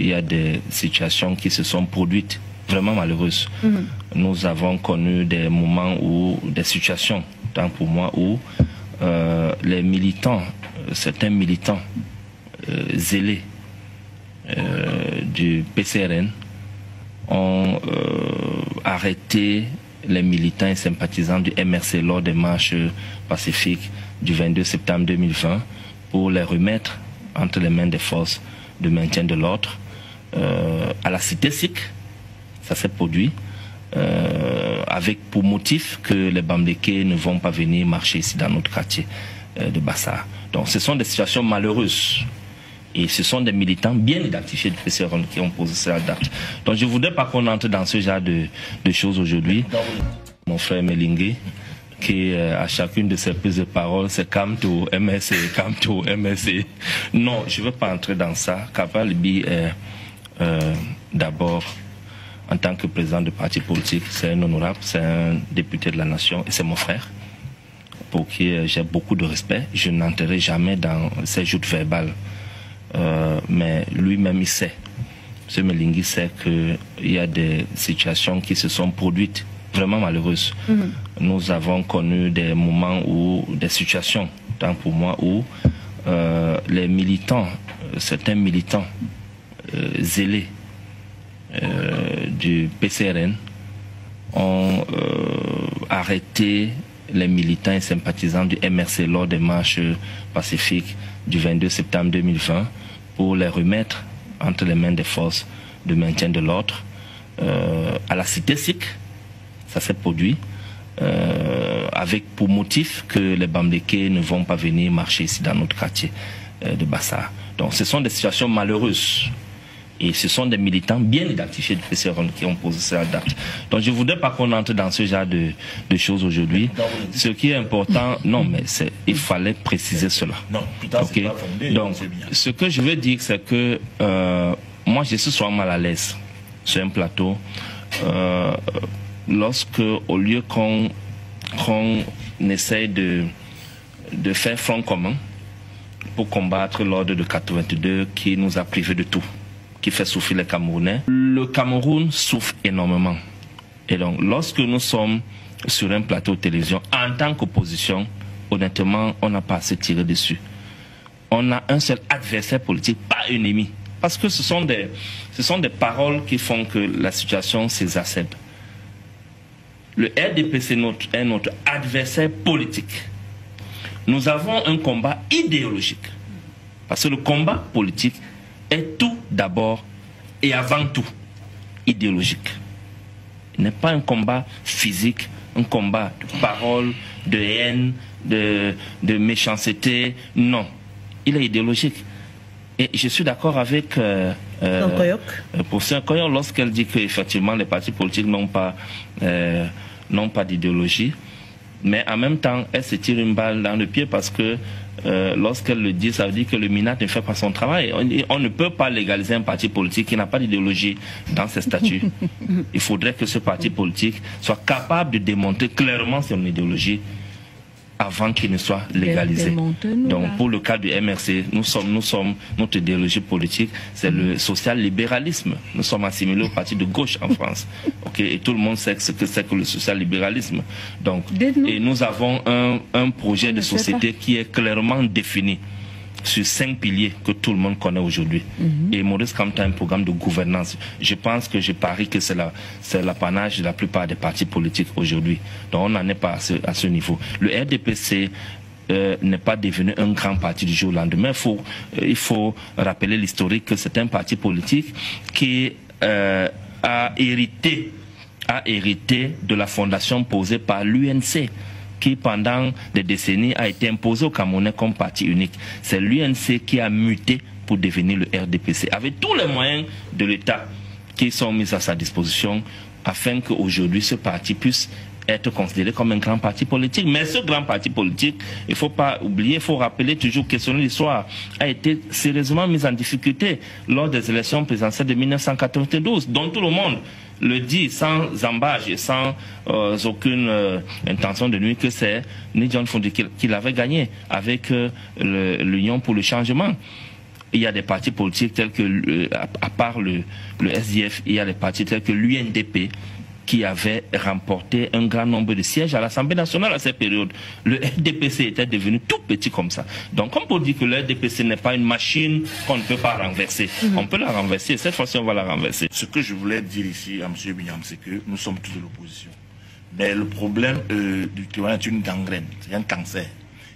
il y a des situations qui se sont produites vraiment malheureuses. Nous avons connu des moments où, des situations, tant pour moi, où les militants, certains militants zélés du PCRN ont arrêté les militants et sympathisants du MRC lors des marches pacifiques du 22 septembre 2020 pour les remettre entre les mains des forces de maintien de l'ordre. À la cité SIC, ça s'est produit, avec pour motif que les Bamlékés ne vont pas venir marcher ici dans notre quartier de Bassar. Donc ce sont des situations malheureuses. Et ce sont des militants bien identifiés du PCRN qui ont posé cette date. Donc je ne voudrais pas qu'on entre dans ce genre de choses aujourd'hui. Mon frère Melingue, qui à chacune de ses prises de parole, c'est Kamto, MSC, Kamto, MSC. Non, je ne veux pas entrer dans ça. Kaba Libi est d'abord, en tant que président de parti politique, c'est un honorable, c'est un député de la nation et c'est mon frère, pour qui j'ai beaucoup de respect. Je n'entrerai jamais dans ces joutes verbales. Mais lui-même il sait, M. Melingue sait qu'il y a des situations qui se sont produites vraiment malheureuses. Nous avons connu des moments où, des situations, tant pour moi, où les militants, certains militants zélés du PCRN ont arrêté les militants et sympathisants du MRC lors des marches pacifiques du 22 septembre 2020 pour les remettre entre les mains des forces de maintien de l'ordre. À la cité SIC, ça s'est produit, avec pour motif que les Bamlékés ne vont pas venir marcher ici dans notre quartier de Bassar. Donc ce sont des situations malheureuses. Et ce sont des militants bien identifiés du PCRN qui ont posé cette date. Donc je ne voudrais pas qu'on entre dans ce genre de choses aujourd'hui. Ce qui est important, non, mais il fallait préciser cela. Non, okay? Pas fondé, donc, ce que je veux dire, c'est que moi, je suis souvent mal à l'aise sur un plateau lorsque, au lieu qu'on essaye de faire front commun pour combattre l'ordre de 82 qui nous a privés de tout, qui fait souffrir les Camerounais. Le Cameroun souffre énormément. Et donc, lorsque nous sommes sur un plateau de télévision, en tant qu'opposition, honnêtement, on n'a pas à se tirer dessus. On a un seul adversaire politique, pas ennemi. Parce que ce sont des paroles qui font que la situation s'exacerbe. Le RDPC est notre adversaire politique. Nous avons un combat idéologique. Parce que le combat politique est tout d'abord et avant tout idéologique. Il n'est pas un combat physique, un combat de parole, de haine, de méchanceté. Non, il est idéologique. Et je suis d'accord avec professeur Koyok lorsqu'elle dit qu'effectivement les partis politiques n'ont pas d'idéologie. Mais en même temps, elle se tire une balle dans le pied parce que lorsqu'elle le dit, ça veut dire que le MINAT ne fait pas son travail. On ne peut pas légaliser un parti politique qui n'a pas d'idéologie dans ses statuts. Il faudrait que ce parti politique soit capable de démontrer clairement son idéologie avant qu'il ne soit légalisé. Donc pour le cas du MRC, notre idéologie politique, c'est le social-libéralisme. Nous sommes assimilés au parti de gauche en France. Okay? Et tout le monde sait ce que c'est que le social-libéralisme. Donc, et nous avons un projet de société qui est clairement défini sur 5 piliers que tout le monde connaît aujourd'hui. Et Maurice Kamto a un programme de gouvernance. Je pense que je parie que c'est l'apanage de la plupart des partis politiques aujourd'hui. Donc on n'en est pas à ce niveau. Le RDPC n'est pas devenu un grand parti du jour au lendemain. Il faut rappeler l'historique que c'est un parti politique qui a hérité de la fondation posée par l'UNC, qui pendant des décennies a été imposé aux Camerounais comme parti unique. C'est l'UNC qui a muté pour devenir le RDPC, avec tous les moyens de l'État qui sont mis à sa disposition, afin qu'aujourd'hui ce parti puisse être considéré comme un grand parti politique. Mais ce grand parti politique, il ne faut pas oublier, il faut rappeler toujours, questionner l'histoire, a été sérieusement mis en difficulté lors des élections présidentielles de 1992, dont tout le monde le dit sans embâche et sans aucune intention de nuire que c'est Ni John Fundi qui l'avait gagné avec l'Union pour le changement. il y a des partis politiques tels que, à part le SDF, il y a des partis tels que l'UNDP, qui avait remporté un grand nombre de sièges à l'Assemblée nationale à cette période. Le RDPC était devenu tout petit comme ça. Donc, comme pour dire que le RDPC n'est pas une machine qu'on ne peut pas renverser. On peut la renverser. Cette fois-ci, on va la renverser. Ce que je voulais dire ici à M. Bignam, c'est que nous sommes tous de l'opposition. Mais le problème du Tivaouane est une gangrène, c'est un cancer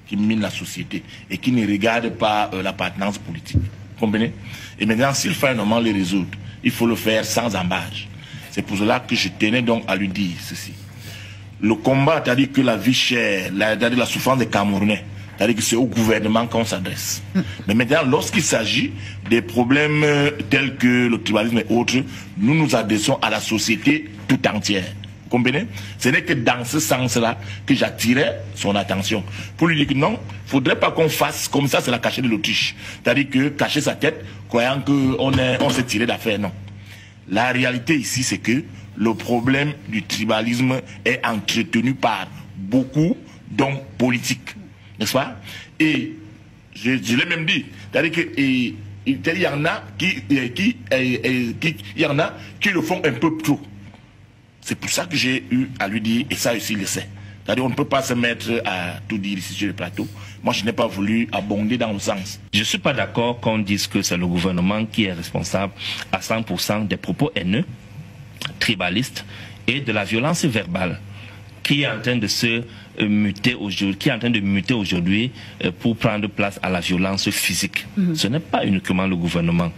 qui mine la société et qui ne regarde pas l'appartenance politique. Vous comprenez? Et maintenant, s'il faut normalement les résoudre, il faut le faire sans embâche. C'est pour cela que je tenais donc à lui dire ceci. Le combat, c'est-à-dire que la vie chère, c'est-à-dire la souffrance des Camerounais, c'est-à-dire que c'est au gouvernement qu'on s'adresse. Mais maintenant, lorsqu'il s'agit des problèmes tels que le tribalisme et autres, nous nous adressons à la société tout entière. Vous comprenez? Ce n'est que dans ce sens-là que j'attirais son attention. Pour lui dire que non, il ne faudrait pas qu'on fasse comme ça, c'est la cachette de l'Autriche. C'est-à-dire que cacher sa tête, croyant qu'on s'est tiré d'affaire, non. La réalité ici, c'est que le problème du tribalisme est entretenu par beaucoup d'hommes politiques, n'est-ce pas? Et je l'ai même dit, c'est-à-dire qu'il y en a qui le font un peu trop. C'est pour ça que j'ai eu à lui dire, et ça aussi il le sait. C'est-à-dire on ne peut pas se mettre à tout dire ici sur le plateau. Moi, je n'ai pas voulu abonder dans le sens. Je ne suis pas d'accord qu'on dise que c'est le gouvernement qui est responsable à 100% des propos haineux, tribalistes et de la violence verbale qui est en train de se muter aujourd'hui, pour prendre place à la violence physique. Ce n'est pas uniquement le gouvernement.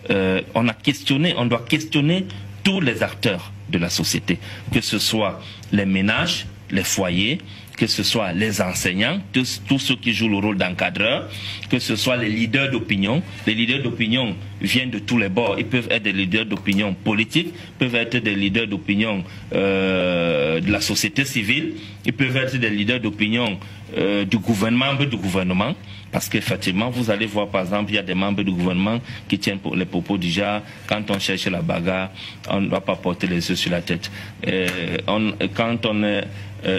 On doit questionner tous les acteurs de la société, que ce soit les ménages, les foyers, que ce soit les enseignants, tous ceux qui jouent le rôle d'encadreur, que ce soit les leaders d'opinion. Les leaders d'opinion viennent de tous les bords. Ils peuvent être des leaders d'opinion politiques, peuvent être des leaders d'opinion de la société civile, ils peuvent être des leaders d'opinion du gouvernement, parce qu'effectivement, vous allez voir, par exemple, il y a des membres du gouvernement qui tiennent pour les propos du genre, quand on cherche la bagarre, on ne doit pas porter les yeux sur la tête. Quand on est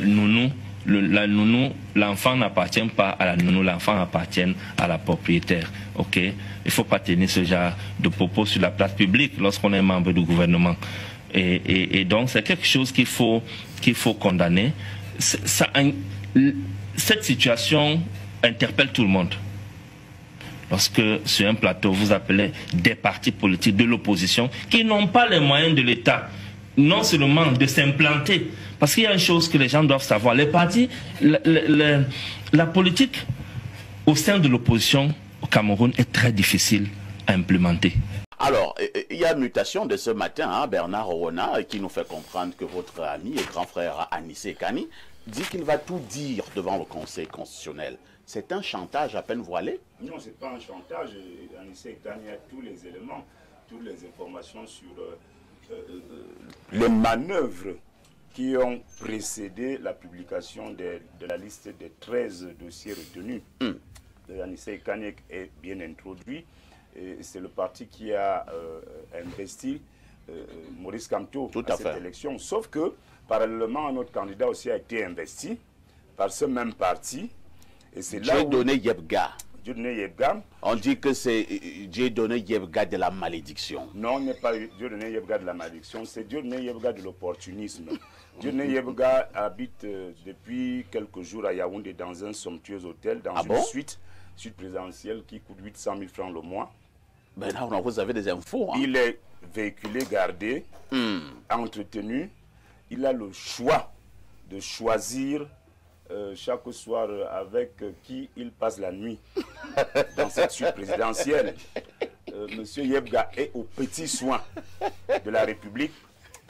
nounou, la nounou, l'enfant n'appartient pas à la nounou, l'enfant appartient à la propriétaire. Ok? Il ne faut pas tenir ce genre de propos sur la place publique lorsqu'on est membre du gouvernement. Et donc, c'est quelque chose qu'il faut condamner. Cette situation interpelle tout le monde. Lorsque sur un plateau, vous appelez des partis politiques de l'opposition qui n'ont pas les moyens de l'État, non seulement de s'implanter, parce qu'il y a une chose que les gens doivent savoir, les partis, la politique au sein de l'opposition au Cameroun est très difficile à implémenter. Alors, il y a une mutation de ce matin, hein, Bernard Owona, qui nous fait comprendre que votre ami et grand frère Anissé Kani dit qu'il va tout dire devant le Conseil constitutionnel. C'est un chantage à peine voilé? Non, ce n'est pas un chantage. Anissé Kani a tous les éléments, toutes les informations sur les manœuvres qui ont précédé la publication de la liste des 13 dossiers retenus. Anissé Kani est bien introduit. C'est le parti qui a investi Maurice Kamto à cette élection. Sauf que, parallèlement, notre candidat aussi a été investi par ce même parti. Et c'est là où... Dieudonné Yebga. Dieudonné Yebga. On dit que c'est Dieudonné Yebga de la malédiction. Non, il n'est pas Dieudonné Yebga de la malédiction, c'est Dieudonné Yebga de l'opportunisme. Dieudonné Yebga habite depuis quelques jours à Yaoundé dans un somptueux hôtel, dans une suite présidentielle qui coûte 800 000 francs le mois. Ben là, vous avez des infos. Hein. Il est véhiculé, gardé, entretenu. Il a le choix de choisir chaque soir avec qui il passe la nuit dans cette suite présidentielle. Monsieur Yebga est aux petits soins de la République.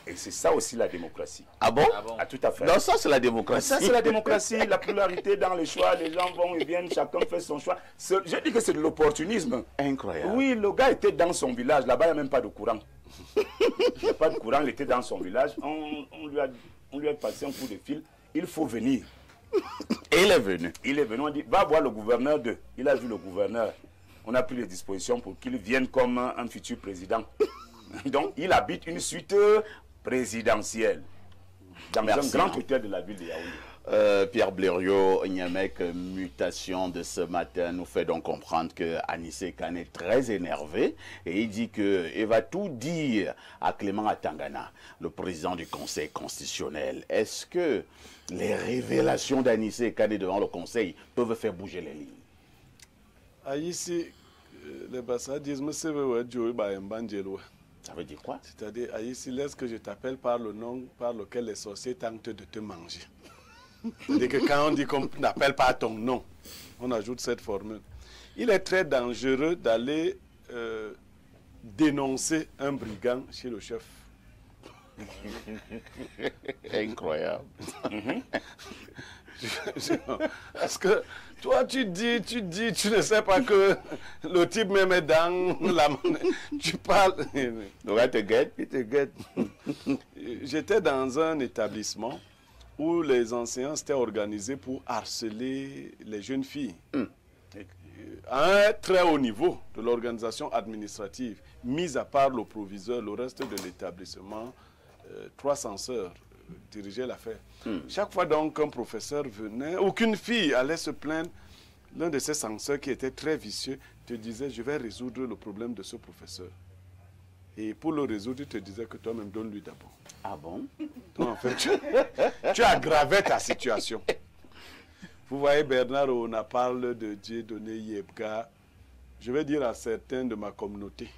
Et c'est ça aussi la démocratie. Ah bon? Ah, tout à fait. Non, ça c'est la démocratie. Ça c'est la démocratie, la pluralité dans les choix. Les gens vont et viennent, chacun fait son choix. Je dis que c'est de l'opportunisme. Incroyable. Oui, le gars était dans son village. Là-bas, il n'y a même pas de courant. Il n'y a pas de courant, il était dans son village. On lui a passé un coup de fil. Il faut venir. Et il est venu. Il est venu, on dit, va voir le gouverneur d'eux. Il a vu le gouverneur. On a pris les dispositions pour qu'il vienne comme un futur président. Donc, il habite une suite présidentielle dans un grand hôtel de la ville de Yaoundé. Pierre Blériot, Niamek, mutation de ce matin nous fait donc comprendre que Anissé Kane est très énervé et il dit qu'il va tout dire à Clément Atangana, le président du Conseil constitutionnel. Est-ce que les révélations d'Anissé Kane devant le Conseil peuvent faire bouger les lignes? Ici, les Bassa disent, ça veut dire quoi? C'est-à-dire, ici, laisse que je t'appelle par le nom par lequel les sorciers tentent de te manger. C'est-à-dire que quand on dit qu'on n'appelle pas ton nom, on ajoute cette formule. Il est très dangereux d'aller dénoncer un brigand chez le chef. Incroyable. Parce que toi, tu dis, tu ne sais pas que le type même est dans la monnaie. Tu parles. Il te guette. Il te guette. J'étais dans un établissement où les enseignants s'étaient organisés pour harceler les jeunes filles. À un très haut niveau de l'organisation administrative, mis à part le proviseur, le reste de l'établissement, 3 censeurs dirigeaient l'affaire. Chaque fois donc qu'un professeur venait, aucune fille allait se plaindre, l'un de ces censeurs qui était très vicieux te disait, je vais résoudre le problème de ce professeur. Et pour le résoudre, il te disait que toi-même, donne-lui d'abord. Ah bon? Donc, en fait, tu aggravais ta situation. Vous voyez, Bernard, on a parlé de Dieudonné Yebga. Je vais dire à certains de ma communauté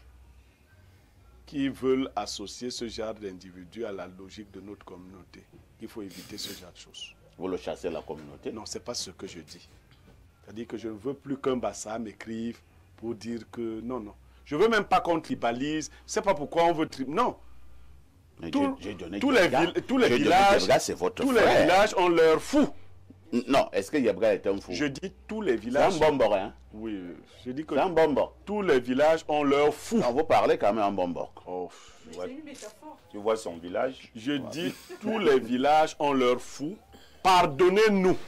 qui veulent associer ce genre d'individu à la logique de notre communauté, qu'il faut éviter ce genre de choses. Vous le chassez la communauté? Non, ce n'est pas ce que je dis. C'est-à-dire que je ne veux plus qu'un Bassa m'écrive pour dire que non, non. Je ne veux même pas qu'on tribalise. Je ne sais pas pourquoi on veut tribaliser. Non. Tous les villages ont leur fou. Non, est-ce que Yebga est un fou? Je dis tous les villages. C'est un bombor, hein? Oui, je dis que c'est un bombor. Tous les villages ont leur fou. Non, vous parlez quand même en bombor. Oh, c'est une métaphore. Tu vois son village? Je dis tous les villages ont leur fou. Pardonnez-nous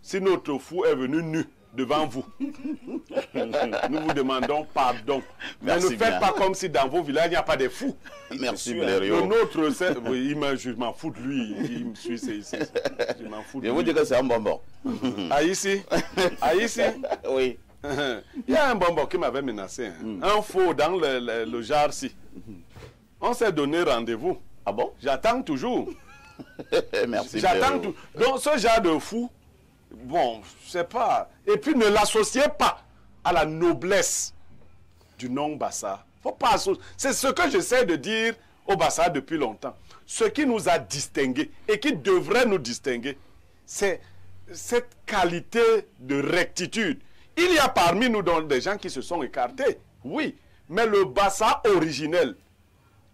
si notre fou est venu nu devant vous. Nous vous demandons pardon. Mais ne faites pas comme si dans vos villages, il n'y a pas de fous. Merci, Blériot. Le nôtre, oui, je m'en fous de lui. Il me suit, je m'en fous de lui. Je vous dis que c'est un bonbon. Ici, oui. Il y a un bonbon qui m'avait menacé. Hein. Un faux dans le jar-ci. On s'est donné rendez-vous. Ah bon? J'attends toujours. Merci. J'attends toujours. Donc, ce genre de fou, bon, je sais pas. Et puis, ne l'associez pas à la noblesse du nom Bassa. Faut pas associer. C'est ce que j'essaie de dire au Bassa depuis longtemps. Ce qui nous a distingués et qui devrait nous distinguer, c'est cette qualité de rectitude. Il y a parmi nous donc des gens qui se sont écartés, oui, mais le Bassa originel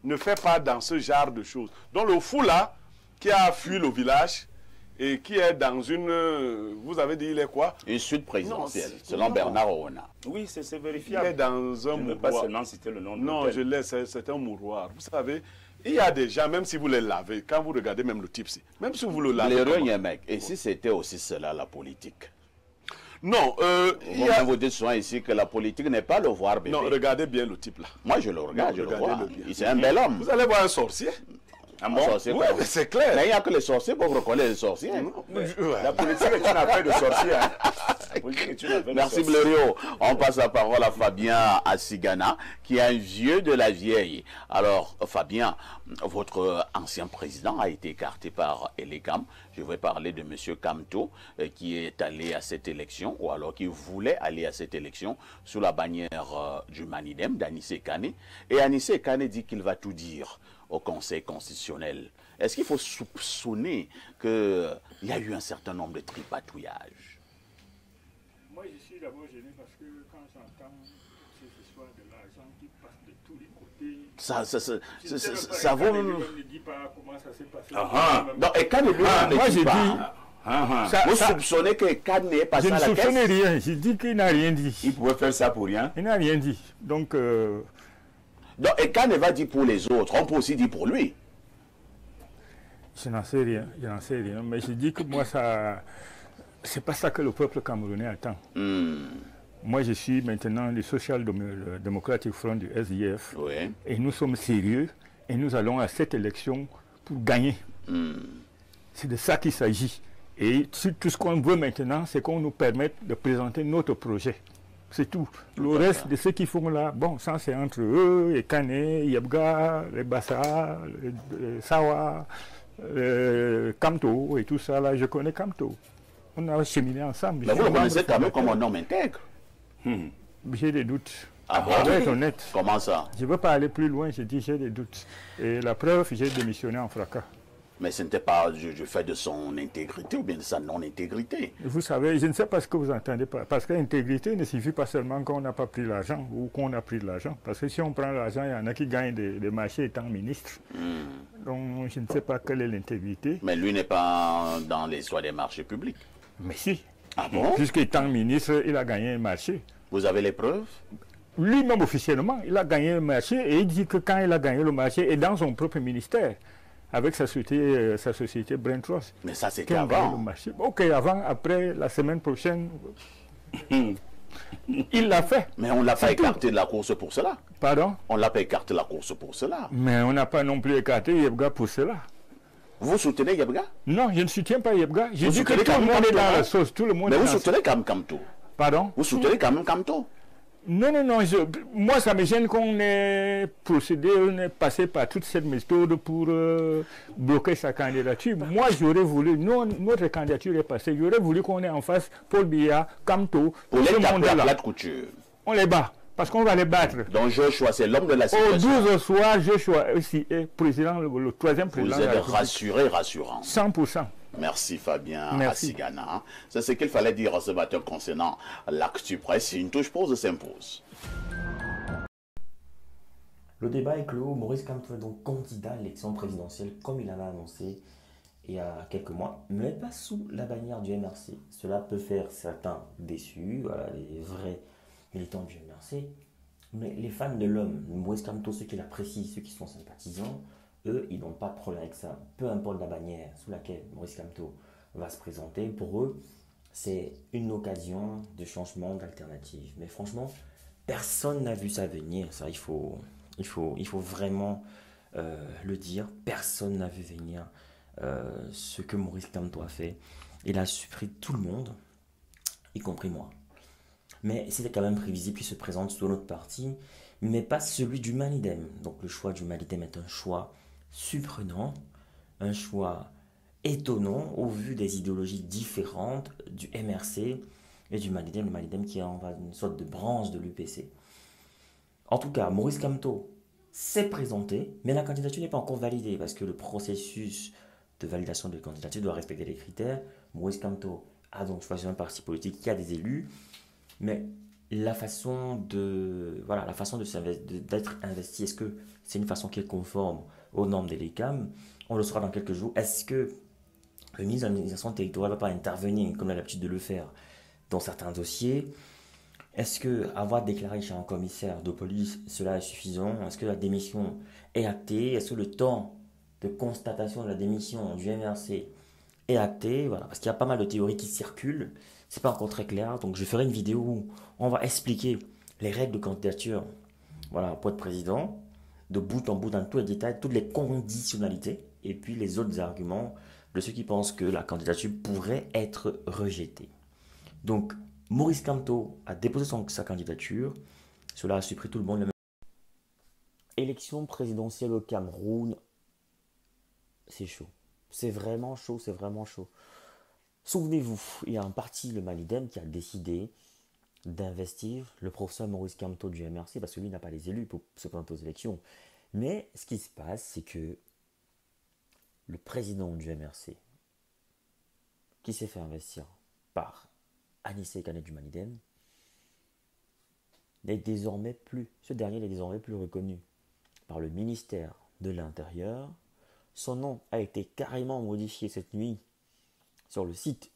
ne fait pas dans ce genre de choses. Donc le fou là, qui a fui le village et qui est dans une... Vous avez dit, il est quoi? Une suite présidentielle, selon Bernard Orona. Oui, c'est vérifiable. Il est dans un mouroir. Pas seulement citer le nom de non, je laisse, c'est un mouroir. Vous savez, il y a des gens, même si vous les lavez, quand vous regardez même le type, même si vous le lavez... Et si c'était aussi cela, la politique? Non, vous dites souvent ici que la politique n'est pas le voir bébé. Non, regardez bien le type là. Moi je le regarde, je le vois. C'est un bel homme. Vous allez voir un sorcier. Un bon sorcier, oui, mais c'est clair. Mais il n'y a que les sorciers pour reconnaître les sorciers. La politique est une affaire de sorciers. Merci Blériot. On passe la parole à Fabien Assigana, qui est un vieux de la vieille. Alors Fabien, votre ancien président a été écarté par Elecam. Je vais parler de M. Kamto, qui est allé à cette élection, ou alors qui voulait aller à cette élection, sous la bannière du Manidem, d'Anissé Kane. Et Anissé Kane dit qu'il va tout dire au Conseil constitutionnel. Est-ce qu'il faut soupçonner qu'il y a eu un certain nombre de tripatouillages? Moi, je suis d'abord gêné parce que quand j'entends ces histoires de l'argent qui passe de tous les côtés... Ça vaut... ne dit pas comment ça s'est passé. Non, et Kane moi, j'ai dit... Vous soupçonnez que Kane n'est pas à la caisse? Je ne soupçonnais rien. J'ai dit qu'il n'a rien dit. Il pouvait faire ça pour rien. Il n'a rien dit. Donc... Donc, et Kane va dire pour les autres, on peut aussi dire pour lui. Je n'en sais rien, mais je dis que moi, c'est pas ça que le peuple camerounais attend. Moi, je suis maintenant le Social Democratic Front du SDF, oui. Et nous sommes sérieux, et nous allons à cette élection pour gagner. C'est de ça qu'il s'agit. Et tout ce qu'on veut maintenant, c'est qu'on nous permette de présenter notre projet. C'est tout. Le reste de ceux qui font là, bon, ça c'est entre eux, et Kane, Yebga, les Bassa, les Sawa, Kamto et tout ça là, je connais Kamto. On a cheminé ensemble. Mais vous le connaissez quand même comme un homme intègre. J'ai des doutes. Ah bon? Je vais être honnête. Comment ça? Je ne veux pas aller plus loin, je dis j'ai des doutes. Et la preuve, j'ai démissionné en fracas. Mais ce n'était pas du fait de son intégrité ou bien de sa non-intégrité. Vous savez, je ne sais pas ce que vous entendez par. Parce que l'intégrité ne suffit pas seulement qu'on n'a pas pris l'argent ou qu'on a pris de l'argent. Parce que si on prend l'argent, il y en a qui gagnent des marchés étant ministre. Donc je ne sais pas quelle est l'intégrité. Mais lui n'est pas dans l'histoire des marchés publics. Mais si. Ah bon? Puisqu'étant ministre, il a gagné un marché. Vous avez les preuves? Lui-même officiellement, il a gagné un marché et il dit que quand il a gagné le marché et dans son propre ministère, avec sa société Brain Trust. Mais ça, c'était avant. Ok, avant, après, la semaine prochaine, il l'a fait. Mais on ne l'a pas écarté de la course pour cela. Pardon? On ne l'a pas écarté de la course pour cela. Mais on n'a pas non plus écarté Yebga pour cela. Vous soutenez Yebga? Non, je ne soutiens pas Yebga. Je dis que tout le monde est dans la sauce. Tout le monde mais vous soutenez quand même Kamto. Pardon? Vous soutenez quand même Kamto. Non, moi ça me gêne qu'on ait procédé, on ait passé par toute cette méthode pour bloquer sa candidature. Moi j'aurais voulu, notre candidature est passée, j'aurais voulu qu'on ait en face Paul Biya, Kamto, pour les taper à plate couture. On les bat, parce qu'on va les battre. Donc Joshua, c'est l'homme de la situation. Au 12 soir, Joshua aussi est président, le troisième président. Vous êtes rassuré, rassurant. 100%. Merci Fabien Merci. Assigana. C'est ce qu'il fallait dire ce matin concernant l'actu presse. Une touche pause s'impose. Le débat est clos. Maurice Kamto est donc candidat à l'élection présidentielle comme il en a annoncé il y a quelques mois, mais pas sous la bannière du MRC. Cela peut faire certains déçus, voilà, les vrais militants du MRC, mais les fans de l'homme, Maurice Kamto, ceux qui l'apprécient, ceux qui sont sympathisants, eux, ils n'ont pas de problème avec ça. Peu importe la bannière sous laquelle Maurice Kamto va se présenter, pour eux, c'est une occasion de changement, d'alternative. Mais franchement, personne n'a vu ça venir. Ça, il faut vraiment le dire. Personne n'a vu venir ce que Maurice Kamto a fait. Il a surpris tout le monde, y compris moi. Mais c'était quand même prévisible qu'il se présente sous notre parti, mais pas celui du Malidem. Donc le choix du Malidem est un choix surprenant, un choix étonnant au vu des idéologies différentes du MRC et du Malidem, le Malidem qui est une sorte de branche de l'UPC. En tout cas, Maurice Kamto s'est présenté, mais la candidature n'est pas encore validée parce que le processus de validation de la candidature doit respecter les critères. Maurice Kamto a donc choisi un parti politique qui a des élus, mais la façon d'être investi, est-ce que c'est une façon qui est conforme aux normes des LECAM? On le saura dans quelques jours. Est-ce que le ministre de l'administration territoriale ne va pas intervenir, comme il a l'habitude de le faire, dans certains dossiers? Est-ce que avoir déclaré chez un commissaire de police, cela est suffisant? Est-ce que la démission est actée? Est-ce que le temps de constatation de la démission du MRC est acté? Voilà, parce qu'il y a pas mal de théories qui circulent. C'est pas encore très clair. Donc je ferai une vidéo où on va expliquer les règles de candidature, voilà, pour être président, de bout en bout, dans tous les détails, toutes les conditionnalités, et puis les autres arguments de ceux qui pensent que la candidature pourrait être rejetée. Donc, Maurice Kamto a déposé sa candidature. Cela a surpris tout le monde. Élection présidentielle au Cameroun, c'est chaud. C'est vraiment chaud, c'est vraiment chaud. Souvenez-vous, il y a un parti, le Malidem, qui a décidé d'investir le professeur Maurice Kamto du MRC, parce que lui n'a pas les élus pour se présenter aux élections. Mais ce qui se passe, c'est que le président du MRC, qui s'est fait investir par Anissé Kane du Malidem, ce dernier n'est désormais plus reconnu par le ministère de l'Intérieur. Son nom a été carrément modifié cette nuit sur le site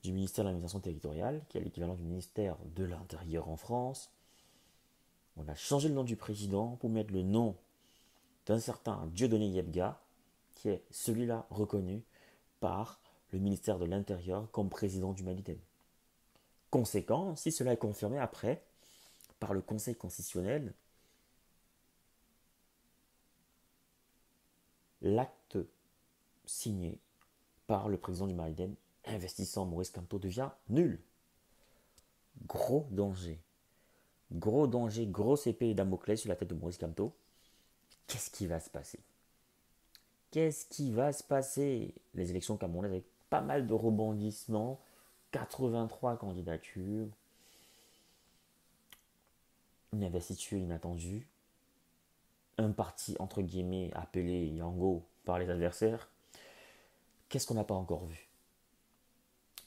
du ministère de l'administration territoriale, qui est l'équivalent du ministère de l'Intérieur en France. On a changé le nom du président pour mettre le nom d'un certain Dieudonné Yebga, qui est celui-là reconnu par le ministère de l'Intérieur comme président du Malidem. Conséquent, si cela est confirmé après par le Conseil constitutionnel, l'acte signé par le président du Malidem investissant Maurice Kamto devient nul. Gros danger. Gros danger, grosse épée et Damoclès sur la tête de Maurice Kamto. Qu'est-ce qui va se passer? Qu'est-ce qui va se passer? Les élections camerounaises avec pas mal de rebondissements, 83 candidatures, une investiture inattendue, un parti entre guillemets appelé Yango par les adversaires. Qu'est-ce qu'on n'a pas encore vu?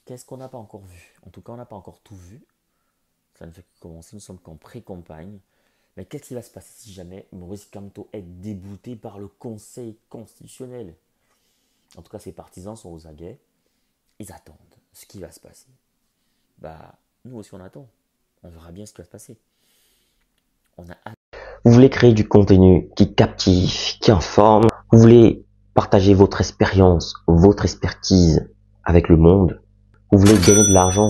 Qu'est-ce qu'on n'a pas encore vu? En tout cas, on n'a pas encore tout vu. Ça ne fait que commencer, nous sommes qu'en pré-campagne. Mais qu'est-ce qui va se passer si jamais Maurice Kamto est débouté par le Conseil constitutionnel? En tout cas, ses partisans sont aux aguets. Ils attendent ce qui va se passer. Nous aussi, on attend. On verra bien ce qui va se passer. On a hâte. Vous voulez créer du contenu qui captive, qui informe. Vous voulez partager votre expérience, votre expertise avec le monde. Vous voulez gagner de l'argent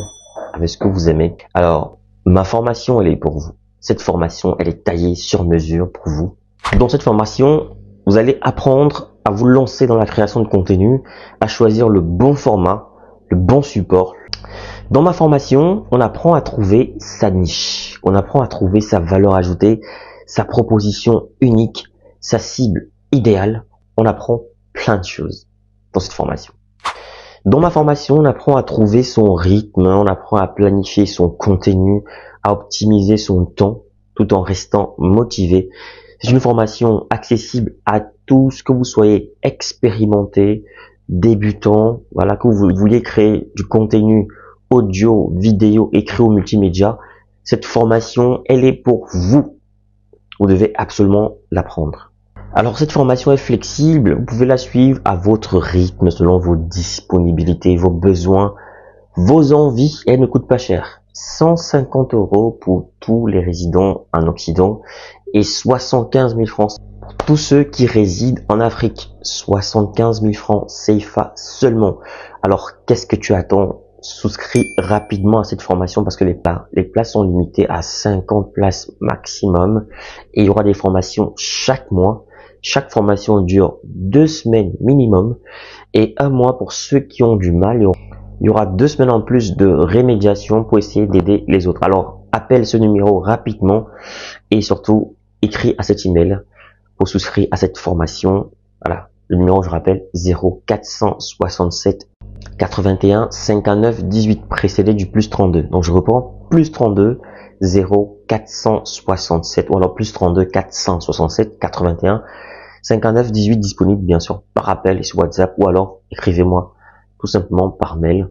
avec ce que vous aimez. Alors, ma formation, elle est pour vous. Cette formation, elle est taillée sur mesure pour vous. Dans cette formation, vous allez apprendre à vous lancer dans la création de contenu, à choisir le bon format, le bon support. Dans ma formation, on apprend à trouver sa niche. On apprend à trouver sa valeur ajoutée, sa proposition unique, sa cible idéale. On apprend plein de choses dans cette formation. Dans ma formation, on apprend à trouver son rythme, on apprend à planifier son contenu, à optimiser son temps tout en restant motivé. C'est une formation accessible à tous, que vous soyez expérimenté, débutant, voilà, que vous vouliez créer du contenu audio, vidéo, écrit ou multimédia. Cette formation, elle est pour vous. Vous devez absolument l'apprendre. Alors cette formation est flexible, vous pouvez la suivre à votre rythme, selon vos disponibilités, vos besoins, vos envies. Elle ne coûte pas cher. 150 € pour tous les résidents en Occident et 75 000 francs pour tous ceux qui résident en Afrique. 75 000 francs CFA seulement. Alors qu'est-ce que tu attends? Souscris rapidement à cette formation parce que les places sont limitées à 50 places maximum et il y aura des formations chaque mois. Chaque formation dure 2 semaines minimum et 1 mois pour ceux qui ont du mal. Il y aura 2 semaines en plus de rémédiation pour essayer d'aider les autres. Alors, appelle ce numéro rapidement et surtout, écris à cet email pour souscrire à cette formation. Voilà, le numéro, je rappelle, 0467 81 59 18, précédé du plus 32. Donc, je reprends, plus 32 0467 ou alors plus 32 467 81 59 18, disponible bien sûr par appel et sur WhatsApp ou alors écrivez-moi tout simplement par mail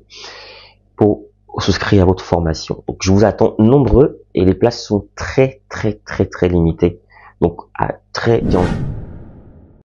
pour souscrire à votre formation. Donc je vous attends nombreux et les places sont très limitées. Donc à très bientôt.